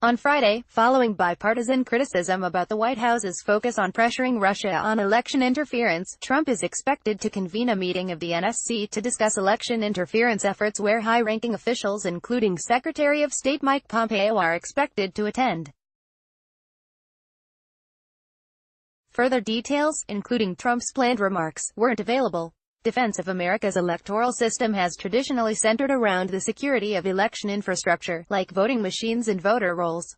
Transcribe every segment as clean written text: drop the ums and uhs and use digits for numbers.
On Friday, following bipartisan criticism about the White House's focus on pressuring Russia on election interference, Trump is expected to convene a meeting of the NSC to discuss election interference efforts where high-ranking officials including Secretary of State Mike Pompeo are expected to attend. Further details, including Trump's planned remarks, weren't available. Defense of America's electoral system has traditionally centered around the security of election infrastructure, like voting machines and voter rolls.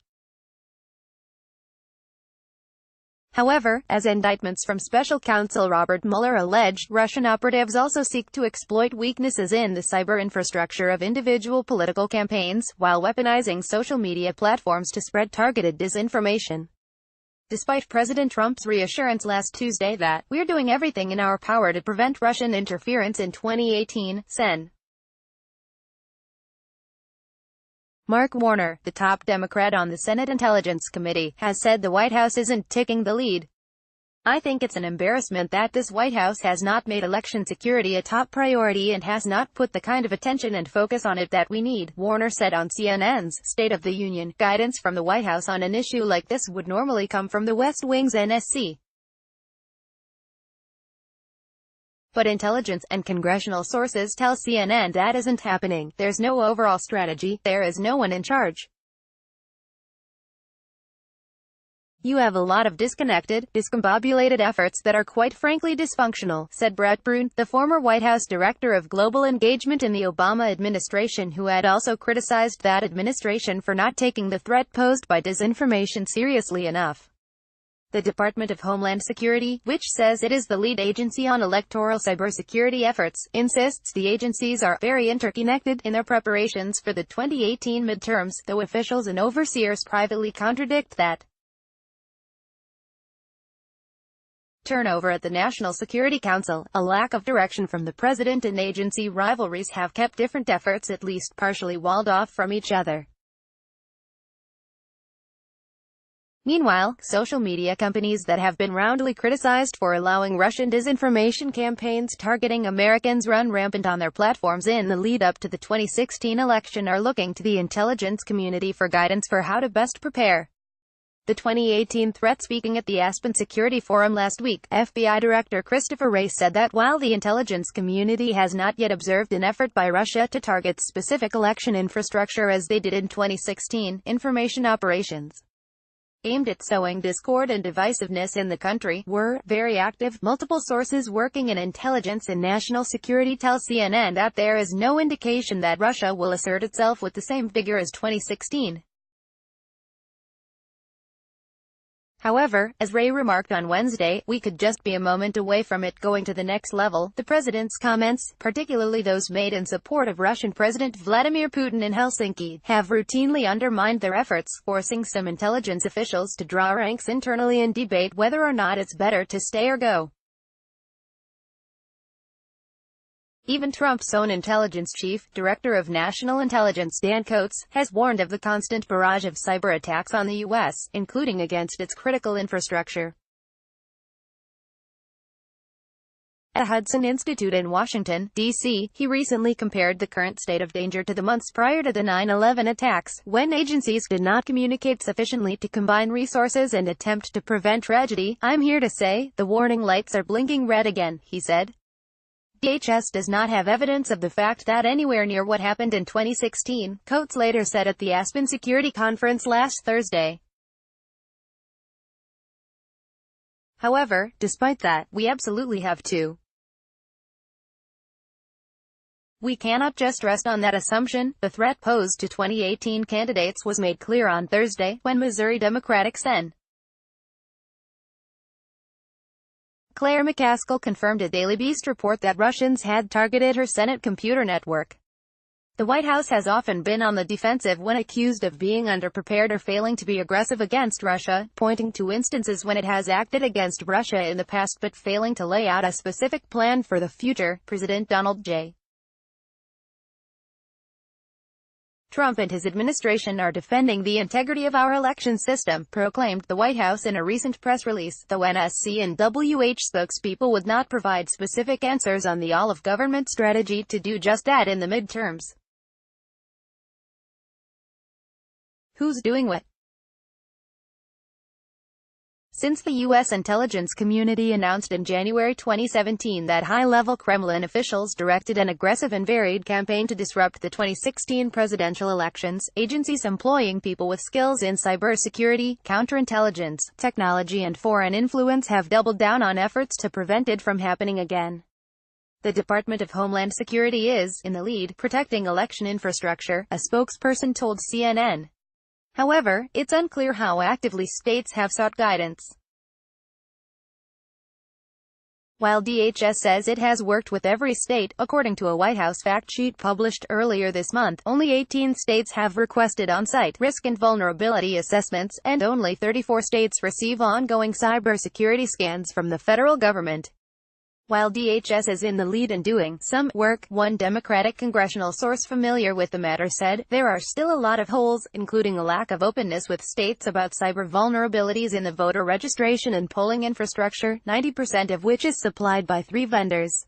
However, as indictments from special counsel Robert Mueller alleged, Russian operatives also seek to exploit weaknesses in the cyber infrastructure of individual political campaigns, while weaponizing social media platforms to spread targeted disinformation. Despite President Trump's reassurance last Tuesday that, "We're doing everything in our power to prevent Russian interference in 2018, Sen. Mark Warner, the top Democrat on the Senate Intelligence Committee, has said the White House isn't taking the lead. "I think it's an embarrassment that this White House has not made election security a top priority and has not put the kind of attention and focus on it that we need," Warner said on CNN's State of the Union. Guidance from the White House on an issue like this would normally come from the West Wing's NSC. But intelligence and congressional sources tell CNN that isn't happening. There's no overall strategy. There is no one in charge. "You have a lot of disconnected, discombobulated efforts that are quite frankly dysfunctional," said Brett Bruen, the former White House Director of Global Engagement in the Obama administration, who had also criticized that administration for not taking the threat posed by disinformation seriously enough. The Department of Homeland Security, which says it is the lead agency on electoral cybersecurity efforts, insists the agencies are very interconnected in their preparations for the 2018 midterms, though officials and overseers privately contradict that. Turnover at the National Security Council, a lack of direction from the president and agency rivalries have kept different efforts at least partially walled off from each other. Meanwhile, social media companies that have been roundly criticized for allowing Russian disinformation campaigns targeting Americans run rampant on their platforms in the lead-up to the 2016 election are looking to the intelligence community for guidance for how to best prepare. The 2018 threat. Speaking at the Aspen Security Forum last week, FBI Director Christopher Wray said that while the intelligence community has not yet observed an effort by Russia to target specific election infrastructure as they did in 2016, information operations aimed at sowing discord and divisiveness in the country were very active. Multiple sources working in intelligence and national security tell CNN that there is no indication that Russia will assert itself with the same vigor as 2016. However, as Wray remarked on Wednesday, "We could just be a moment away from it going to the next level." The president's comments, particularly those made in support of Russian President Vladimir Putin in Helsinki, have routinely undermined their efforts, forcing some intelligence officials to draw ranks internally and debate whether or not it's better to stay or go. Even Trump's own intelligence chief, Director of National Intelligence Dan Coats, has warned of the constant barrage of cyber attacks on the U.S., including against its critical infrastructure. At Hudson Institute in Washington, D.C., he recently compared the current state of danger to the months prior to the 9/11 attacks, when agencies did not communicate sufficiently to combine resources and attempt to prevent tragedy. "I'm here to say, the warning lights are blinking red again," he said. DHS does not have evidence of the fact that anywhere near what happened in 2016, Coats later said at the Aspen Security Conference last Thursday. However, despite that, we absolutely have to. We cannot just rest on that assumption. The threat posed to 2018 candidates was made clear on Thursday, when Missouri Democratic Sen. Claire McCaskill confirmed a Daily Beast report that Russians had targeted her Senate computer network. The White House has often been on the defensive when accused of being underprepared or failing to be aggressive against Russia, pointing to instances when it has acted against Russia in the past but failing to lay out a specific plan for the future. President Donald J. Trump and his administration are defending the integrity of our election system, proclaimed the White House in a recent press release, though NSC and WH spokespeople would not provide specific answers on the all-of-government strategy to do just that in the midterms. Who's doing what? since the U.S. intelligence community announced in January 2017 that high-level Kremlin officials directed an aggressive and varied campaign to disrupt the 2016 presidential elections. Agencies employing people with skills in cybersecurity, counterintelligence, technology and foreign influence have doubled down on efforts to prevent it from happening again. The Department of Homeland Security is, in the lead, protecting election infrastructure, a spokesperson told CNN. However, it's unclear how actively states have sought guidance. While DHS says it has worked with every state, according to a White House fact sheet published earlier this month, only 18 states have requested on-site risk and vulnerability assessments, and only 34 states receive ongoing cybersecurity scans from the federal government. While DHS is in the lead in doing some work, one Democratic congressional source familiar with the matter said, there are still a lot of holes, including a lack of openness with states about cyber vulnerabilities in the voter registration and polling infrastructure, 90% of which is supplied by 3 vendors.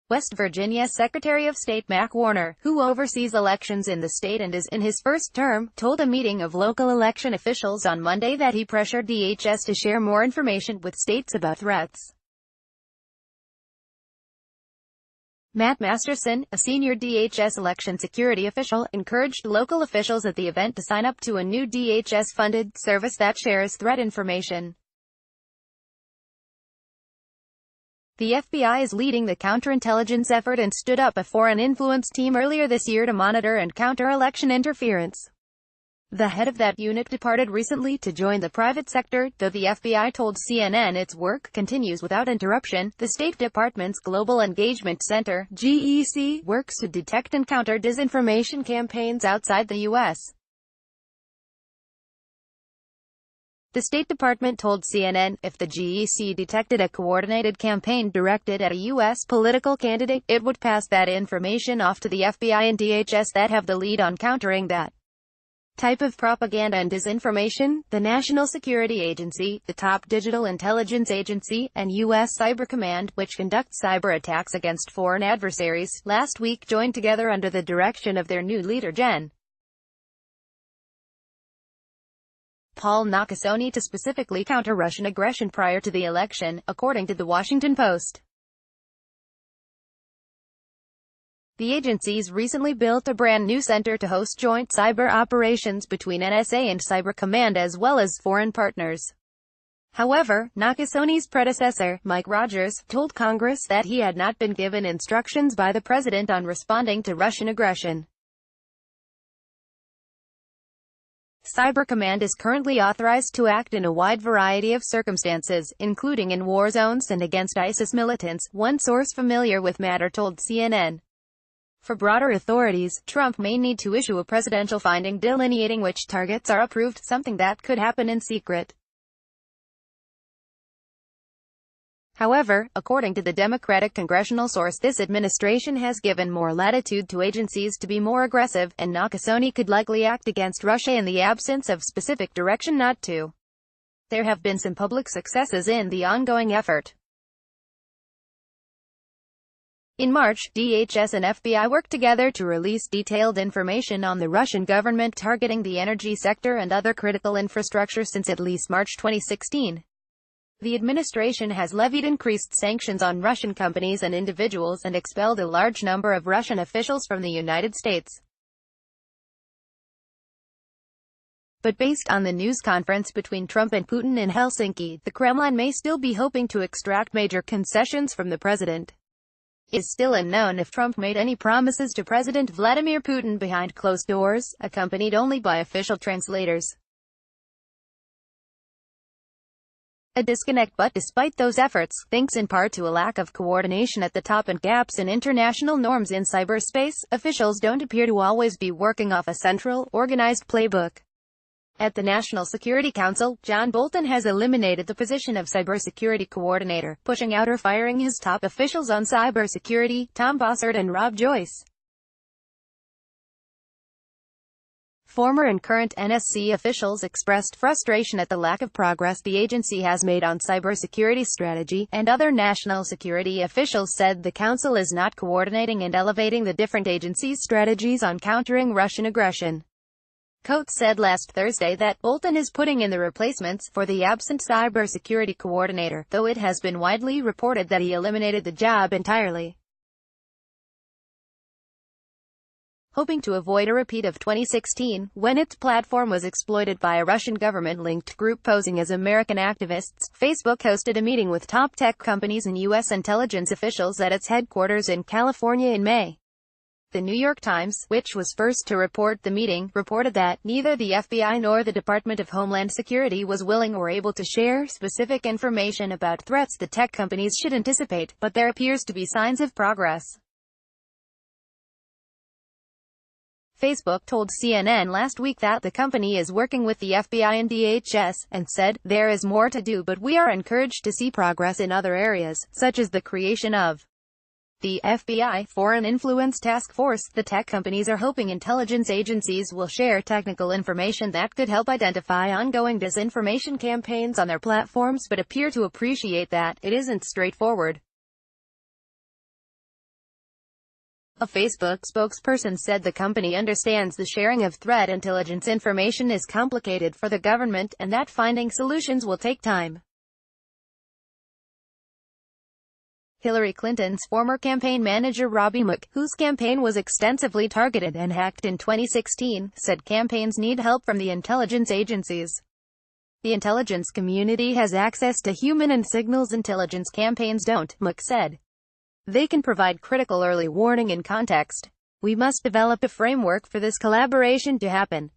West Virginia Secretary of State Mac Warner, who oversees elections in the state and is in his first term, told a meeting of local election officials on Monday that he pressured DHS to share more information with states about threats. Matt Masterson, a senior DHS election security official, encouraged local officials at the event to sign up to a new DHS-funded service that shares threat information. The FBI is leading the counterintelligence effort and stood up a foreign influence team earlier this year to monitor and counter election interference. The head of that unit departed recently to join the private sector, though the FBI told CNN its work continues without interruption. The State Department's Global Engagement Center, GEC, works to detect and counter disinformation campaigns outside the U.S. The State Department told CNN, if the GEC detected a coordinated campaign directed at a U.S. political candidate, it would pass that information off to the FBI and DHS that have the lead on countering that type of propaganda and disinformation. The National Security Agency, the top digital intelligence agency, and U.S. Cyber Command, which conducts cyber attacks against foreign adversaries, last week joined together under the direction of their new leader Gen. Paul Nakasone to specifically counter Russian aggression prior to the election, according to The Washington Post. The agencies recently built a brand new center to host joint cyber operations between NSA and Cyber Command as well as foreign partners. However, Nakasone's predecessor, Mike Rogers, told Congress that he had not been given instructions by the president on responding to Russian aggression. Cyber Command is currently authorized to act in a wide variety of circumstances, including in war zones and against ISIS militants, one source familiar with matter told CNN. For broader authorities, Trump may need to issue a presidential finding delineating which targets are approved, something that could happen in secret. However, according to the Democratic congressional source, this administration has given more latitude to agencies to be more aggressive, and Nakasone could likely act against Russia in the absence of specific direction not to. There have been some public successes in the ongoing effort. In March, DHS and FBI worked together to release detailed information on the Russian government targeting the energy sector and other critical infrastructure since at least March 2016. The administration has levied increased sanctions on Russian companies and individuals and expelled a large number of Russian officials from the United States. But based on the news conference between Trump and Putin in Helsinki, the Kremlin may still be hoping to extract major concessions from the president. It is still unknown if Trump made any promises to President Vladimir Putin behind closed doors, accompanied only by official translators. A disconnect, but despite those efforts, thanks in part to a lack of coordination at the top and gaps in international norms in cyberspace, officials don't appear to always be working off a central, organized playbook. At the National Security Council, John Bolton has eliminated the position of cybersecurity coordinator, pushing out or firing his top officials on cybersecurity, Tom Bossert and Rob Joyce. Former and current NSC officials expressed frustration at the lack of progress the agency has made on cybersecurity strategy, and other national security officials said the council is not coordinating and elevating the different agencies' strategies on countering Russian aggression. Coates said last Thursday that Bolton is putting in the replacements for the absent cybersecurity coordinator, though it has been widely reported that he eliminated the job entirely, hoping to avoid a repeat of 2016, when its platform was exploited by a Russian government-linked group posing as American activists. Facebook hosted a meeting with top tech companies and U.S. intelligence officials at its headquarters in California in May. The New York Times, which was first to report the meeting, reported that neither the FBI nor the Department of Homeland Security was willing or able to share specific information about threats the tech companies should anticipate, but there appears to be signs of progress. Facebook told CNN last week that the company is working with the FBI and DHS, and said, "There is more to do, but we are encouraged to see progress in other areas, such as the creation of the FBI Foreign Influence Task Force." The tech companies are hoping intelligence agencies will share technical information that could help identify ongoing disinformation campaigns on their platforms, but appear to appreciate that it isn't straightforward. A Facebook spokesperson said the company understands the sharing of threat intelligence information is complicated for the government, and that finding solutions will take time. Hillary Clinton's former campaign manager Robbie Mook, whose campaign was extensively targeted and hacked in 2016, said campaigns need help from the intelligence agencies. The intelligence community has access to human and signals intelligence campaigns don't, Mook said. They can provide critical early warning and context. We must develop a framework for this collaboration to happen.